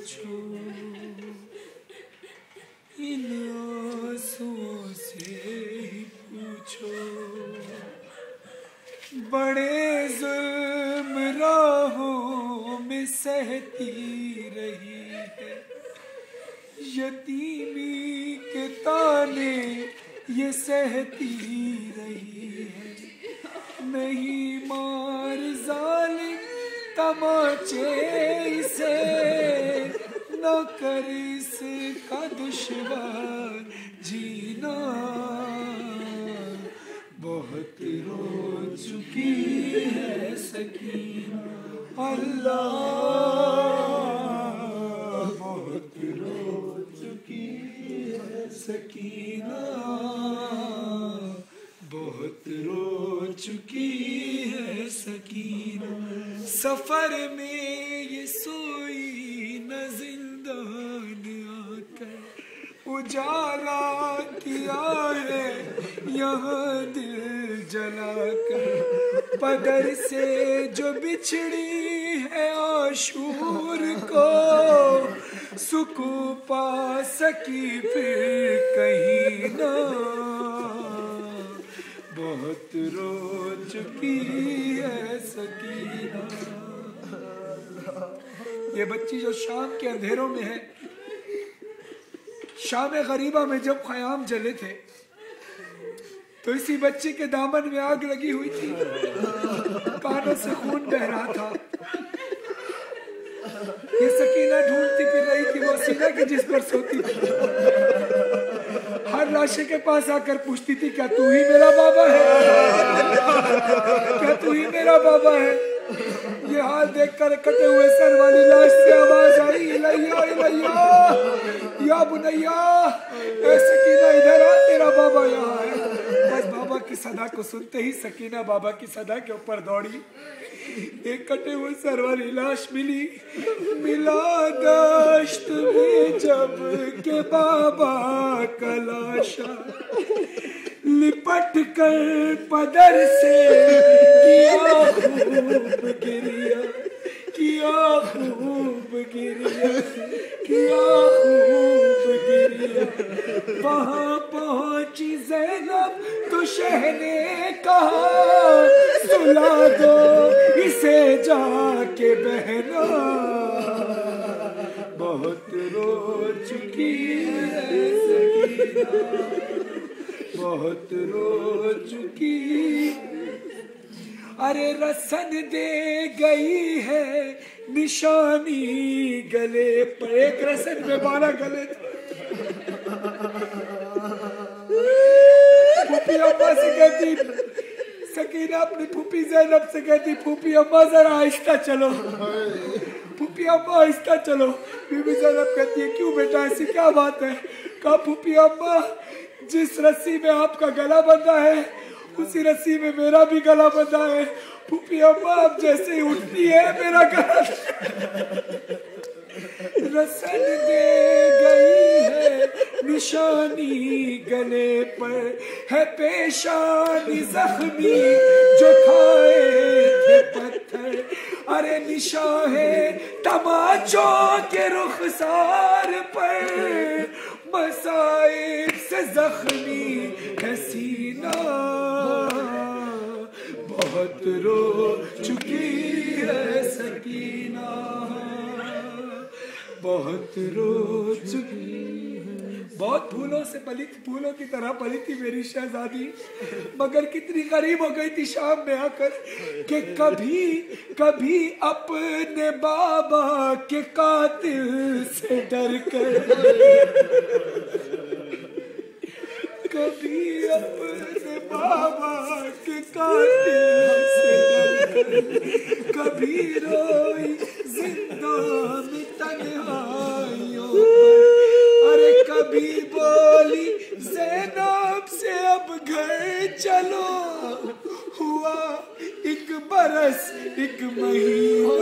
पूछो, इन आंसुओं से ही पूछो। बड़े जुल्म राहों में सहती रही है, यतीमी के ताने ये सहती रही है। नहीं मार जालिम तमाचे इसे, न कर इसका दुश्वार जीना। बहुत रो चुकी है सकीना, अल्लाह बहुत रो चुकी है सकीना, बहुत रो चुकी है सकीना। सफर में ये सोई न जिंदान आकर, उजाला किया है यहाँ दिल जलाकर। पदर से जो बिछड़ी है आशूर को, सुकून पा सकी फिर कहीं ना। बहुत रो चुकी है सकीना। ये बच्ची जो शाम के अंधेरों में है, शाम गरीबा में जब ख़याम जले थे तो इसी बच्ची के दामन में आग लगी हुई थी, कानों से खून बह रहा था। ये सकीना ढूंढती फिर रही थी वो सीना के जिस पर सोती थी। हर लाशे के पास आकर पूछती थी, क्या तू ही मेरा बाबा है? क्या तू ही मेरा बाबा है? ये हाल देखकर कटे हुए सर वाली लाश से आवाज आई, इलैया इलैया या बुनैया, ए सकीना इधर आ, तेरा बाबा यहाँ है। बस बाबा की सदा को सुनते ही सकीना बाबा की सदा के ऊपर दौड़ी। एक कटे हुए सर वाली लाश मिली, मिला दश्त में जब के बाबा का लाशा। लिपट कर पदर से किया खूब गिरिया, किया खूब गिरिया, किया खूब गिरिया। वहाँ पहुँची ज़ैनब तो शह ने कहा, सुला दो इसे जाके बहना। बहुत रो चुकी है सकीना, बहुत रो चुकी। अरे रसन दे गई है निशानी गले पर, एक रसन में 12 गले थे। फूफी अम्मा से कहती सकीना, अपनी फूफी ज़ैनब से कहती, फूफी अम्मा जरा आहिस्ता चलो, फूफी अम्मा आहिस्ता चलो। बीबी ज़ैनब कहती है, क्यों बेटा ऐसी क्या बात है? कहा, फूफी अम्मा जिस रस्सी में आपका गला बंधा है उसी रस्सी में मेरा भी गला बंधा है। फूफी अम्मा अब जैसे ही उठती है मेरा गला रसन दे गई है निशानी गले पर, है पेशानी जख्मी जो खाए थे पत्थर। अरे निशान है तमाचों के रुखसार पर, मसाइब से जख्मी है सीना। बहुत रो चुकी है सकीना, बहुत रो चुकी। बहुत फूलों से पली थी, फूलों की तरह पली थी मेरी शहजादी, मगर कितनी करीब हो गई थी शाम में आकर कि कभी कभी अपने बाबा के कातिल से डर कर, कभी अपने बाबा के कातिल से डर कर, कभी रोई जिंदा में तन्हाइयों पर। अरे कभी बोली ज़ैनब से अब घर चलो, हुआ 1 बरस 1 महीना।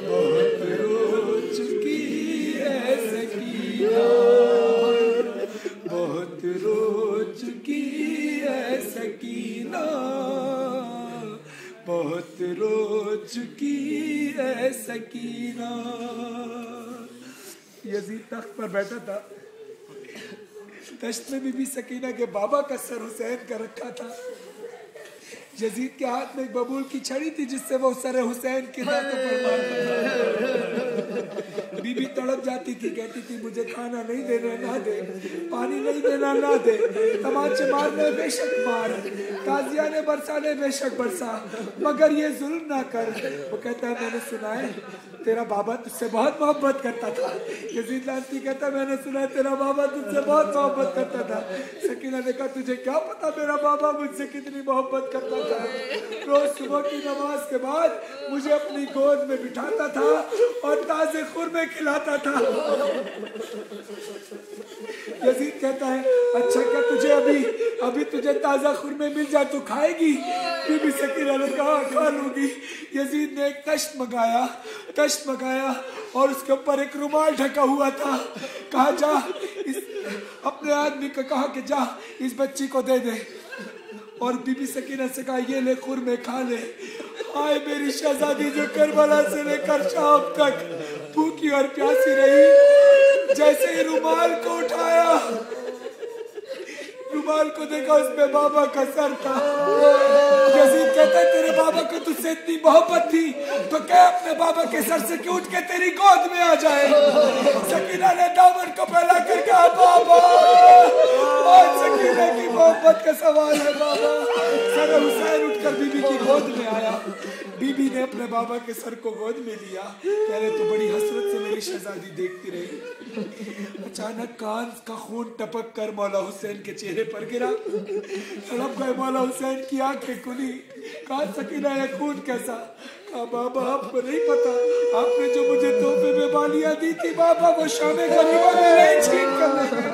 बहुत रो चुकी है सकीना, बहुत रो चुकी है सकीना, बहुत रो चुकी है सकीना। यजीद तख्त पर बैठा था, दश्त में बीबी सकीना के बाबा का सर हुसैन का रखा था। यजीद के हाथ में एक बबूल की छड़ी थी जिससे वो सर हुसैन के दांतों पर मारता था। बीबी तड़प जाती थी, कहती थी मुझे खाना नहीं देना ना दे, पानी नहीं देना ना दे, तमाचे मारने बेशक मार, ताजियाने बरसाने बेशक बरसा, मगर ये जुल्म ना कर। वो कहता है मैंने सुना है तेरा बाबा तुझसे बहुत मोहब्बत करता था। यजीद लांती कहता मैंने सुना तेरा बाबा तुझसे बहुत मोहब्बत करता था। सकीना ने कहा तुझे क्या पता मेरा बाबा मुझसे कितनी मोहब्बत करता था। रोज सुबह की नमाज के बाद मुझे अपनी गोद में बिठाता था और ताजे खुरमे खिलाता था। यजीद कहता है अच्छा क्या तुझे अभी तुझे ताजा खुरमे मिल जाए तो खाएगी? बीबी सकीना ने कहा खा लूंगी। यजीद ने एक तश्त मंगाया और उसके ऊपर एक रुमाल ढका हुआ था। कहा जा अपने आदमी को कहा कि जा इस बच्ची को दे दे। और बीबी सकीना से कहा ये ले खुरमे खा ले। हाय मेरी शहजादी जो करबला से लेकर शाम तक भूखी और प्यासी रही, जैसे ही रुमाल को उठाया, रुमाल को देखा उसमें बाबा का सर था। यजीद कहता है तेरे बाबा को तुझसे इतनी मोहब्बत थी तो क्या अपने बाबा के सर से क्यों उठ के तेरी गोद में आ जाए? सकीना ने दामन को फैला कर कहा बाबा, और सकीना की मोहब्बत का सवाल है बाबा। सर हुसैन उठकर बीबी की गोद में आया। बीबी ने अपने बाबा के सर को गोद में लिया। कह रहे तो बड़ी हसरत से मेरी शहजादी देखती रही। अचानक कान का खून टपक कर मौला हुसैन के चेहरे पर गिरा। तड़प गए मौला हुसैन की आंखें खुली। कहा सकीना ये खून कैसा? कहा बाबा आपको नहीं पता, आपने जो मुझे तोहफे में बालियां दी थी बाबा वो शामे गरीबा में नहीं छीन कर ले गए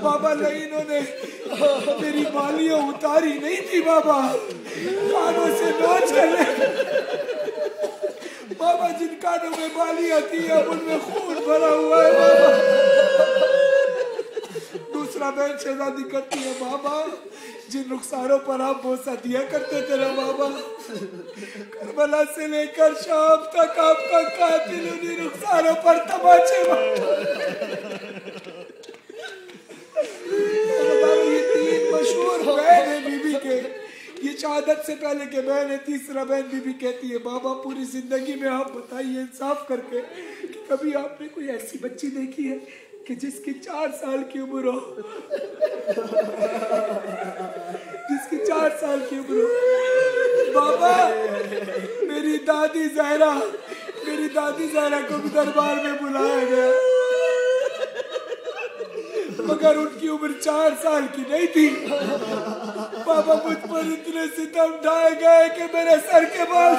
बाबा। नहीं इन्होंने मेरी बालियां उतारी नहीं थी बाबा, कानों से नोच कर ले बाबा। जिन कानों में बालियां थी अब उनमें खून भरा हुआ है बाबा। दूसरा बहन शहजादी करती है बाबा जिन रुखसारों पर आप बोसा दिया करते थे ना बाबा, करबला से लेकर शाम तक आपका कातिल उन्हीं रुखसारों पर तमाचे ये तीन मशहूर बहन है बीबी के। ये शहादत से पहले के बहन है। तीसरा बहन बीबी कहती है बाबा पूरी जिंदगी में आप बताइए इंसाफ करके कि कभी आपने कोई ऐसी बच्ची देखी है कि जिसकी 4 साल की उम्र हो, जिसकी 4 साल की उम्र हो? बाबा मेरी दादी जहरा को भी दरबार में बुलाया गया मगर उनकी उम्र 4 साल की नहीं थी। बाबा मुझ पर इतने सितम ढाए गए कि मेरे सर के बाल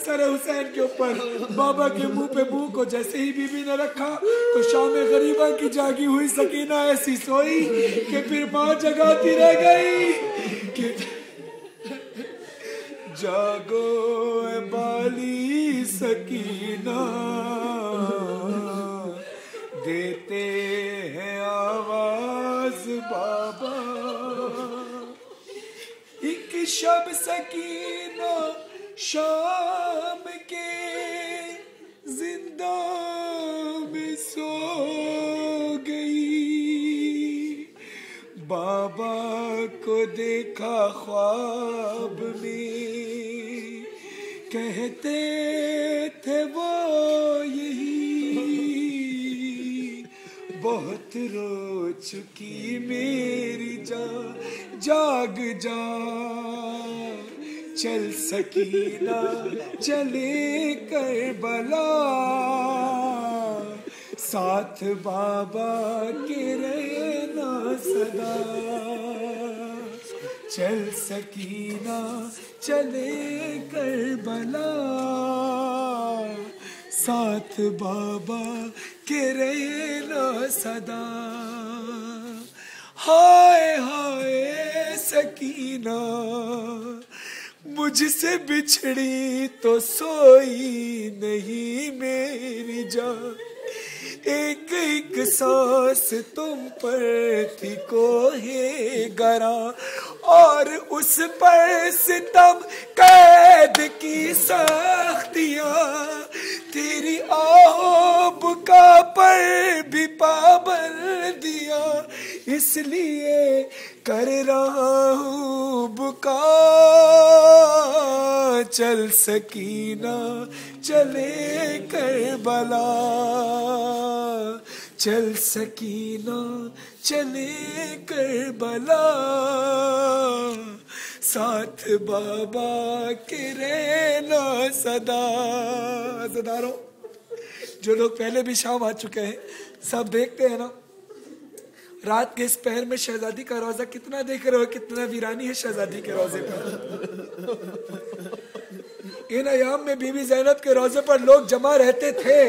सर हुसैन के ऊपर बाबा के मुंह पे मुंह को जैसे ही बीबी ने रखा तो शामे गरीबा की जागी हुई सकीना ऐसी सोई कि फिर मां जगाती रह गई कि जागो बाली सकीना देते हैं आवाज बाबा। एक शब सकीना शाम के जिंदा में सो गई, बाबा को देखा ख्वाब में, कहते थे वो यही बहुत रो चुकी मेरी जाग जा चल सकीना चले करबला साथ बाबा के रहना सदा। चल सकीना चले करबला साथ बाबा के रहना सदा। हाय हाय सकीना मुझसे बिछड़ी तो सोई नहीं मेरी जान, एक एक सांस तुम पर थी कोहे गरा और उस पर सितम कैद की सख्तियां, तेरी आओ बुका पर भी पाबंदियां, इसलिए कर रहा हूँ बुका। चल सकीना चले करबला, चल सकीना चले करबला, साथ बाबा के रहना सदा। सदारों, जो लोग पहले भी शाम आ चुके हैं सब देखते हैं ना, रात के इस पहर में शहजादी का रोजा कितना देख रहे हो, कितना वीरानी है शहजादी के रोजे पर। इन अयाम में बीबी ज़ैनब के रोजे पर लोग जमा रहते थे,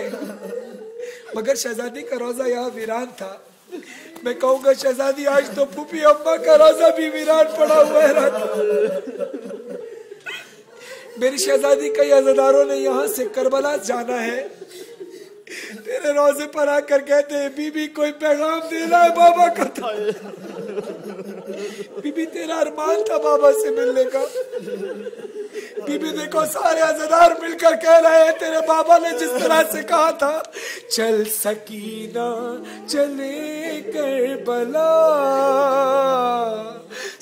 मगर शहजादी का रोजा यहाँ वीरान था। मैं कहूँगा शहजादी आज तो फूफी अम्मा का रोजा भी वीरान पड़ा हुआ है रात। मेरी शहजादी कई अज़ादारों ने यहाँ से करबला जाना है, तेरे रोजे पर आकर कहते हैं बीबी कोई पैगाम देना है बाबा का था। बीबी तेरा अरमान था बाबा से मिलने का। बीबी देखो सारे अज़ादार मिलकर कह रहे हैं तेरे बाबा ने जिस तरह से कहा था, चल सकीना चले करबला,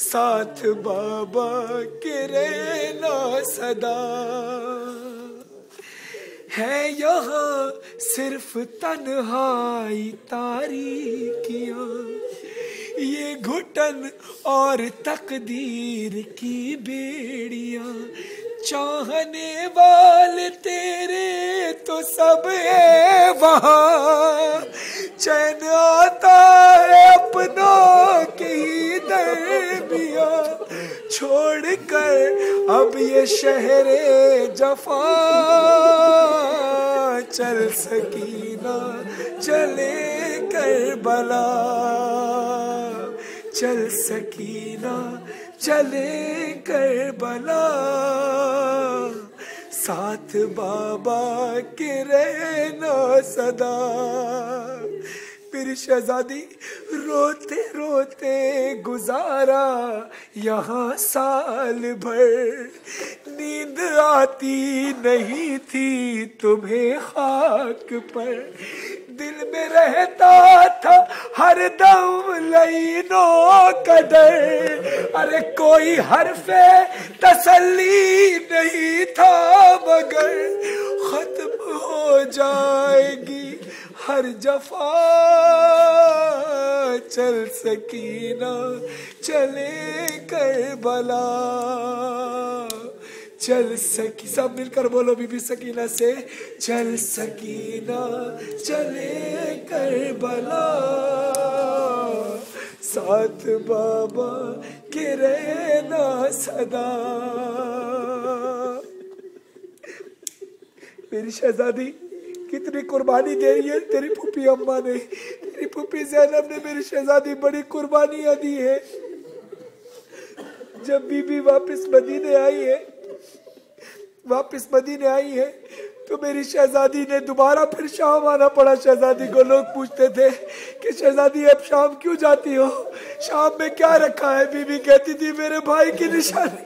साथ बाबा के रहना सदा। है यहाँ सिर्फ तन्हाई तारीकियाँ, ये घुटन और तकदीर की बेड़ियाँ, चाहने वाले तेरे तो सब है वहाँ, चैन आता है अपनों की दरमियाँ, छोड़ कर अब ये शहरे जफा, चल सकीना चले करबला, चल सकीना चले करबला, साथ बाबा के रहना सदा। मेरी शहजादी रोते रोते गुजारा यहाँ साल भर, नींद आती नहीं थी तुम्हें खाक पर, दिल में रहता था हर दम लईनों का डर, अरे कोई हरफे तसल्ली नहीं था मगर खत्म हो जाएगी हर जफा, चल सकीना चले करबला, चल सकी। सब मिलकर बोलो बीबी सकीना से, चल सकीना चले करबला, साथ बाबा के रहना सदा। मेरी शहजादी कितनी कुर्बानी दे रही है तेरी फूफी अम्मा ने, तेरी फूफी ज़ैनब ने मेरी शहजादी बड़ी कुर्बानियां दी है। जब बीबी वापस मदीने आई है तो मेरी शहजादी ने दोबारा फिर शाम आना पड़ा। शहजादी को लोग पूछते थे कि शहजादी अब शाम क्यों जाती हो, शाम में क्या रखा है? बीबी कहती थी मेरे भाई की निशानी।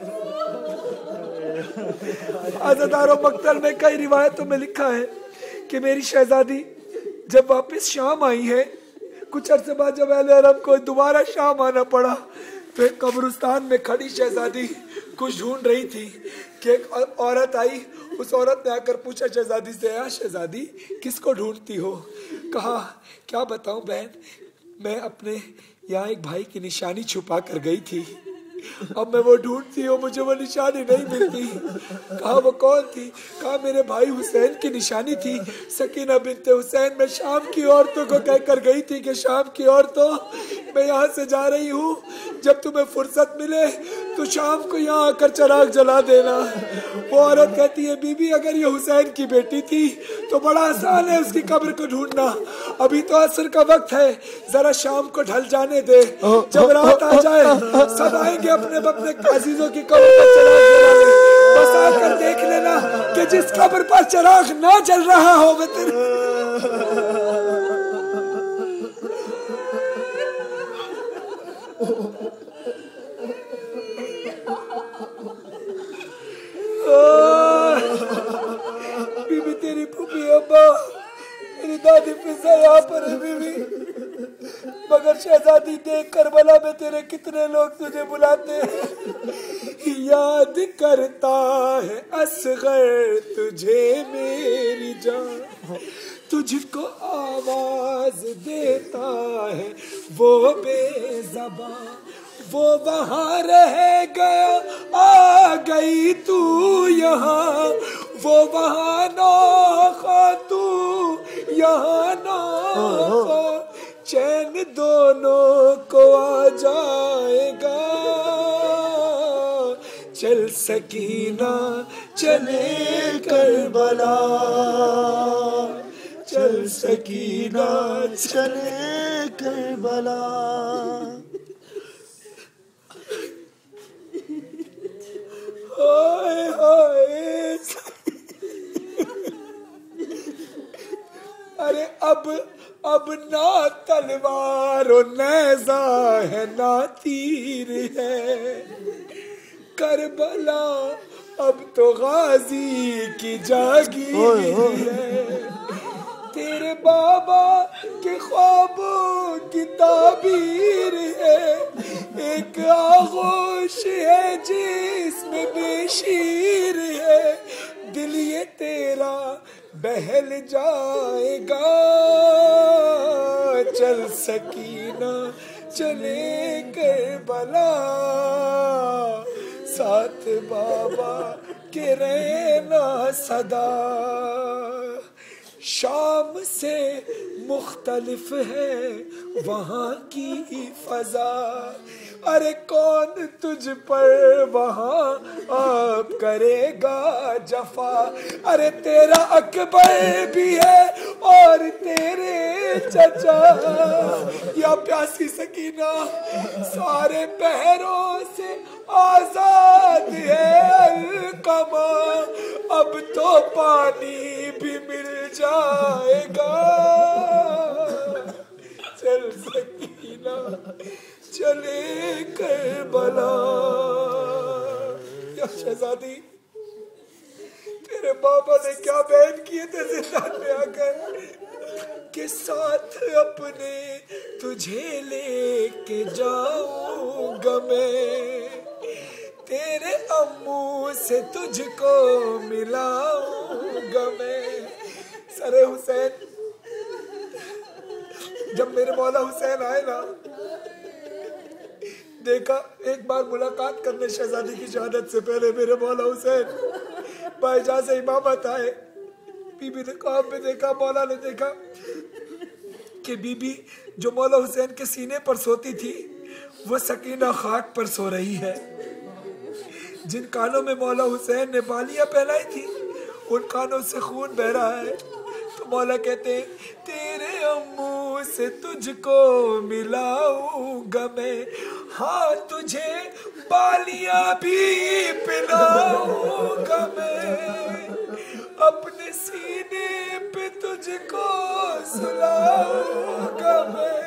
आज़ादारों मक्तल में कई रिवायतों में लिखा है कि मेरी शहजादी जब वापस शाम आई है, कुछ अरसे बाद जब अहले अरब को दोबारा शाम आना पड़ा तो एक कब्रिस्तान में खड़ी शहजादी कुछ ढूंढ रही थी कि एक औरत आई। उस औरत ने आकर पूछा शहजादी से, या शहजादी किसको ढूंढती हो? कहा क्या बताऊं बहन, मैं अपने यहाँ एक भाई की निशानी छुपा कर गई थी, अब मैं वो ढूंढती हूँ, मुझे वो निशानी नहीं मिलती। कहा वो कौन थी? कहा मेरे भाई हुसैन की निशानी थी। सकीना बिन्ते हुसैन मैं शाम की औरतों को कहकर गई थी कि शाम की औरतों मैं यहाँ से जा रही हूँ, जब तुम्हें फुर्सत मिले तो शाम को यहाँ आकर चिराग जला देना। वो औरत कहती है बीबी अगर ये हुसैन की बेटी थी तो बड़ा आसान है उसकी कब्र को ढूंढना, अभी तो असर का वक्त है, जरा शाम को ढल जाने दे, जब रात आ जाए सब आएंगे अपने अपने अजीजों की कब्र पर चिराग जलाने, बस आकर देख लेना कि जिस कब्र पर चिराग ना जल रहा हो मैं तेरे। मगर शहजादी देख करबला में तेरे कितने लोग तुझे बुलाते हैं। याद करता है असगर तुझे मेरी जान, तुझको आवाज देता है वो बेज़बान। वो वहाँ रह गया आ गई तू यहाँ, वो वहाँ नौखा तू यहाँ नौखा, चैन दोनों को आ जाएगा। चल सकीना चले करबला, चल सकीना चले करबला। हाय हाय। अरे अब ना तलवार और नेज़ा है ना तीर है, करबला अब तो गाजी की जागीर है। तेरे बाबा के ख्वाबों की ताबीर है, एक आगोश है जिसमें बेशीर है, दिल ये तेरा बहल जाएगा। चल सकीना चले करबला, साथ बाबा के रहना सदा। शाम से मुख्तलिफ है वहाँ की फजा, अरे कौन तुझ पर वहाँ अब करेगा जफा। अरे तेरा अकबर भी है और तेरे चचा, या प्यासी सकीना सारे पहरों से आजाद है अलकमा, अब तो पानी भी मिल जाएगा। चल सकीना चले करबला। या शहजादी तेरे बाबा ने क्या बयान किए थे जिंदान में आकर, के साथ अपने तुझे लेके जाऊंगा मैं, तेरे अम्मू से तुझको मिलाऊंगा मैं। सरे हुसैन, जब मेरे मौला हुसैन आए ना, देखा एक बार मुलाकात करने शहजादी की शहादत से पहले मेरे मौला हुसैन भाईजान से इमामत आए। बीबी ने ख्वाब में देखा, मौला ने देखा कि बीबी जो मौला हुसैन के सीने पर सोती थी वो सकीना खाक पर सो रही है। जिन कानों में मौला हुसैन ने बालियां पहनाई थी उन कानों से खून बह रहा है। तो मौला कहते हैं तेरे अम्मू से तुझको मिलाऊंगा मैं, हाँ तुझे बालियां भी पिलाऊंगा मैं, अपने सीने पे तुझको सुलाऊंगा मैं,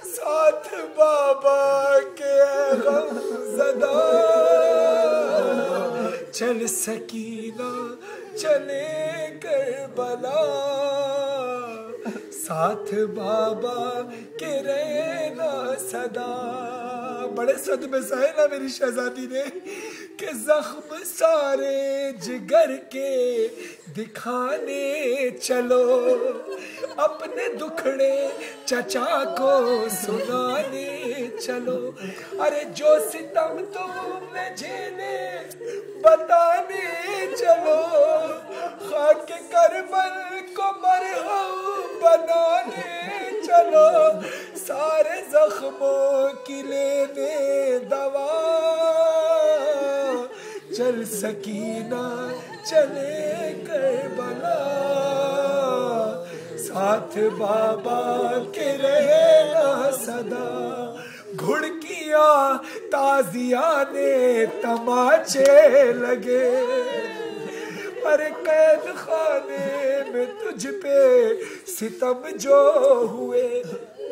साथ बाबा के गमज़दा। चल सकीना चले करबला, साथ बाबा के रहना सदा। बड़े सदमे सहे ना मेरी शहजादी ने कि जख्म सारे जिगर के दिखाने चलो, अपने दुखड़े चचा को सुनाने चलो। अरे जो सितम तुमने झेले बताने चलो, खाके करबल को मरहम बनाने चलो, सारे जख्मों की लेने दवा। चल सकीना चले करबला, साथ बाबा के रहना सदा। घुड़कियां ताजियाने तमाचे लगे, अरे कैद खाने में तुझ पे सितम जो हुए,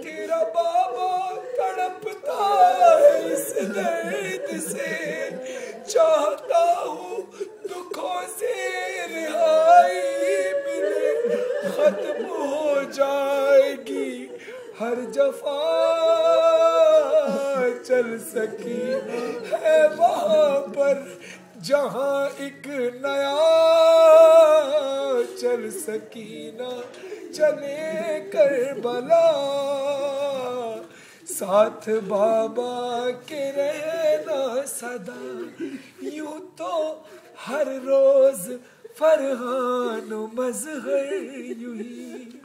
तेरा बाबा तड़पता है इस दर्द से, चाहता हूँ दुखों से रिहाई मिले, खत्म हो जाएगी हर जफा। सकीना है वहाँ पर जहाँ एक नया चल सकीना चले करबला, साथ बाबा के रहना सदा, यूं तो हर रोज फरहान मजहर यूं ही,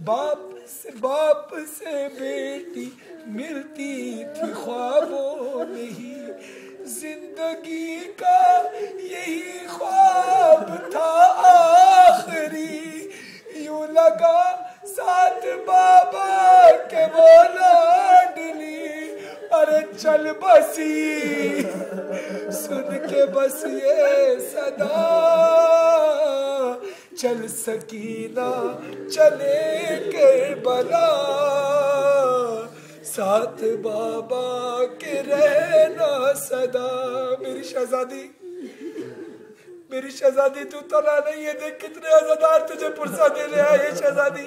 बाप से बेटी मिलती थी ख्वाबों में ही, जिंदगी का यही ख्वाब था आखिरी, यूं लगा साथ बाबा के वो लाडली, अरे चल बसी सुन के बस ये सदा, चल सकीना चले करबला, साथ बाबा के रहना सदा। मेरी शहजादी तू तला नहीं है, देख कितने अज़ादार तुझे पुरसा देने आए शहजादी,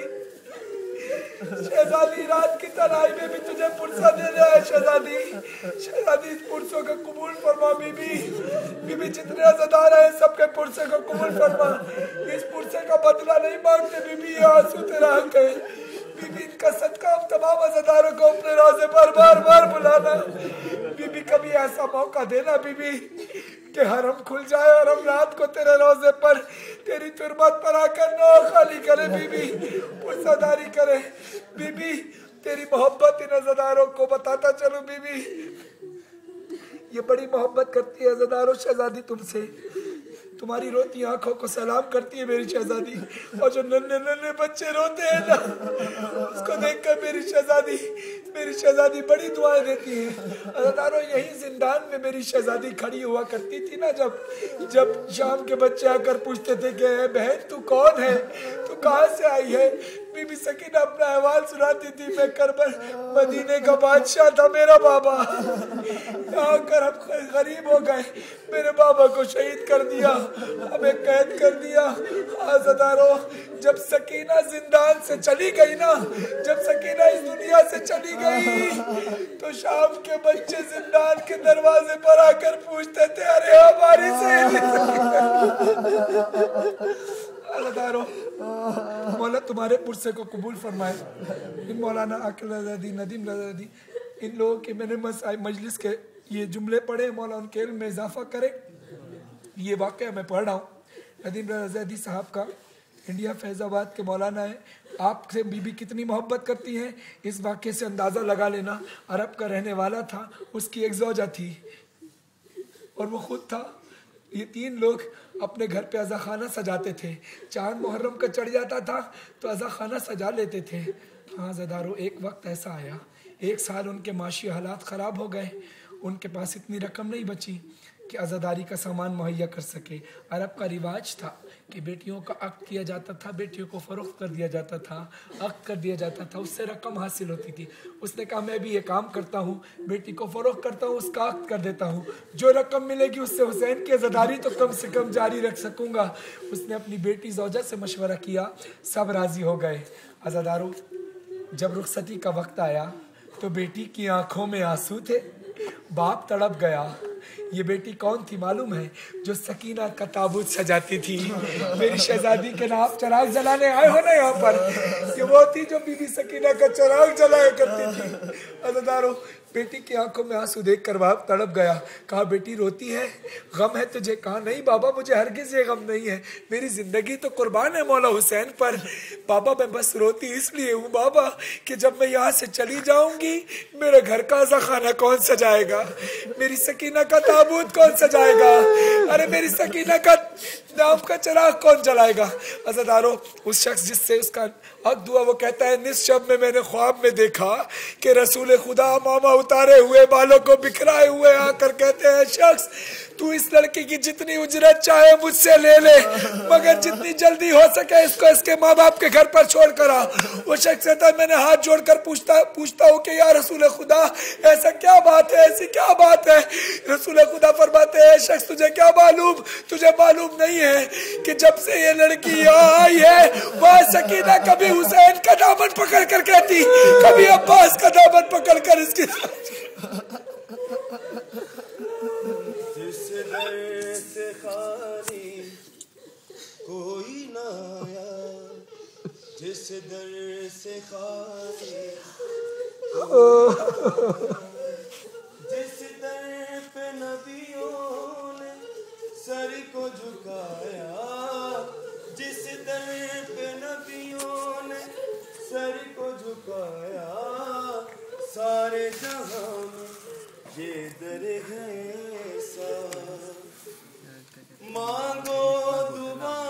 शहजादी रात की तनाई में भी तुझे पुरसा देने आए शहजादी, शहजादी इस पुरसों का कबूल फरमा बीबी, बीबी जितने अज़ादार हैं सबके पुरसे को कबूल फरमा, इस पुरसे का बदला नहीं मांगते बीबी, ये आंसू तेरा हक है बीबी, इनका सदका हम तमाम अज़ादारों को अपने रोज़े पर बार बार बुलाना बीबी, कभी ऐसा मौका देना बीबी कि हरम खुल जाए और हम रात को तेरे रोजे पर तेरी तुरबत पर आकर नौ खाली करे बीबी, पुरसादारी करे बीबी, तेरी मोहब्बत इन अज़ादारों को बताता चलो बीबी, ये बड़ी मोहब्बत करती है अज़ादारों शहजादी तुमसे, तुम्हारी रोती आंखों को सलाम करती है मेरी शहजादी, और जो नन्हे नन्हे बच्चे रोते हैं ना उसको देखकर मेरी शहजादी बड़ी दुआएं देती है। अज़ादारों यही जिंदान में मेरी शहजादी खड़ी हुआ करती थी ना, जब शाम के बच्चे आकर पूछते थे कि बहन तू कौन है, तू कहाँ से आई है, बीबी सकीना अपना अहवाल सुनाती थी, मैं करबल मदीने का बादशाह था मेरा बाबा, आकर हम गरीब हो गए, मेरे बाबा को शहीद कर दिया, हमें कैद कर दिया। अज़ादारों जब सकीना जिंदान से चली गई ना, जब सकीना इस दुनिया से चली गई तो शाम के बच्चे जिंदान के दरवाजे पर आकर पूछते थे अरे हमारी सहेली अज़ादारों मौला तुम्हारे पुरसे को कबूल फरमाए। इन मौलाना आकिल रज़ादी, नदीम रज़ादी, इन लोगों के मैंने मजलिस के ये जुमले पढ़े, मौला उनके इल्म में इजाफा करे। ये वाक़या मैं पढ़ रहा हूँ, नदीम रज़ादी साहब का, इंडिया फैज़ाबाद के मौलाना है, आपसे बीबी कितनी मोहब्बत करती हैं इस वाक़े से अंदाज़ा लगा लेना। अरब का रहने वाला था, उसकी एक ज़ौजा थी और वो ख़ुद था। ये तीन लोग अपने घर पे अज़ा खाना सजाते थे, चांद मुहर्रम का चढ़ जाता था तो अज़ा खाना सजा लेते थे। हाँ ज़दारो, एक वक्त ऐसा आया, एक साल उनके माशी हालात ख़राब हो गए, उनके पास इतनी रकम नहीं बची कि अज़ादारी का सामान मुहैया कर सके। अरब का रिवाज था कि बेटियों का अक़्द किया जाता था, बेटियों को फ़रोख्त कर दिया जाता था, अक़्द कर दिया जाता था, उससे रकम हासिल होती थी। उसने कहा मैं भी ये काम करता हूँ, बेटी को फ़रोख्त करता हूँ, उसका अक़्द कर देता हूँ, जो रकम मिलेगी उससे हुसैन की अज़ादारी तो कम से कम जारी रख सकूँगा। उसने अपनी बेटी ज़ौजा से मशवरा किया, सब राज़ी हो गए। अज़ादारों जब रुखसती का वक्त आया तो बेटी की आंखों में आंसू थे, बाप तड़प गया। ये बेटी कौन थी मालूम है? जो सकीना का ताबूत सजाती थी। मेरी शहजादी के नाम चिराग जलाने आए हो ना यहाँ पर, ये वो थी जो बीबी सकीना का चिराग जलाया करती थी। अज़ादारों बेटी की आंखों में आंसू देख कर बाप तड़प गया। कहा बेटी रोती है, गम है तुझे? कहा नहीं बाबा, मुझे हरगिज़ ये गम नहीं है, मेरी ज़िंदगी तो कुर्बान है मौला हुसैन पर। बाबा मैं बस रोती इसलिए हूँ बाबा कि जब मैं यहाँ से चली जाऊँगी मेरे घर का अज़ा खाना कौन सजाएगा, मेरी सकीना का ताबूत कौन सजाएगा, अरे मेरी सकीना का नाम का चिराग कौन जलाएगा। अज़ादारों उस शख्स जिससे उसका हक हुआ वो कहता है, निस शब में मैंने ख्वाब में देखा कि रसूल खुदा मामा उतारे हुए बालों को बिखराए हुए आकर कहते हैं, शख्स तू इस लड़की की जितनी उजरत चाहे मुझसे ले ले, मगर जितनी जल्दी हो सके इसको इसके माँ बाप के घर पर छोड़ कर आ। वो शख्स कहता है मैंने हाथ जोड़कर पूछता हूँ कि या रसूल खुदा ऐसा क्या बात है, ऐसी क्या बात है। रसूल खुदा फरमाते हैं, शख्स तुझे क्या मालूम, तुझे मालूम नहीं है कि जब से ये लड़की यहाँ आई है वह सकीना कभी हुसैन का दामन पकड़ कर कहती, कभी अब्बास का दामन पकड़ कर इसके जिस दर से खाली कोई ना आया, जिस दर से खाली जिस दर पे नबियों ने सर को झुकाया, जिस दर पे नबियों ने सर को झुकाया, सारे जहां में ये दर है सा। मांगो दुआ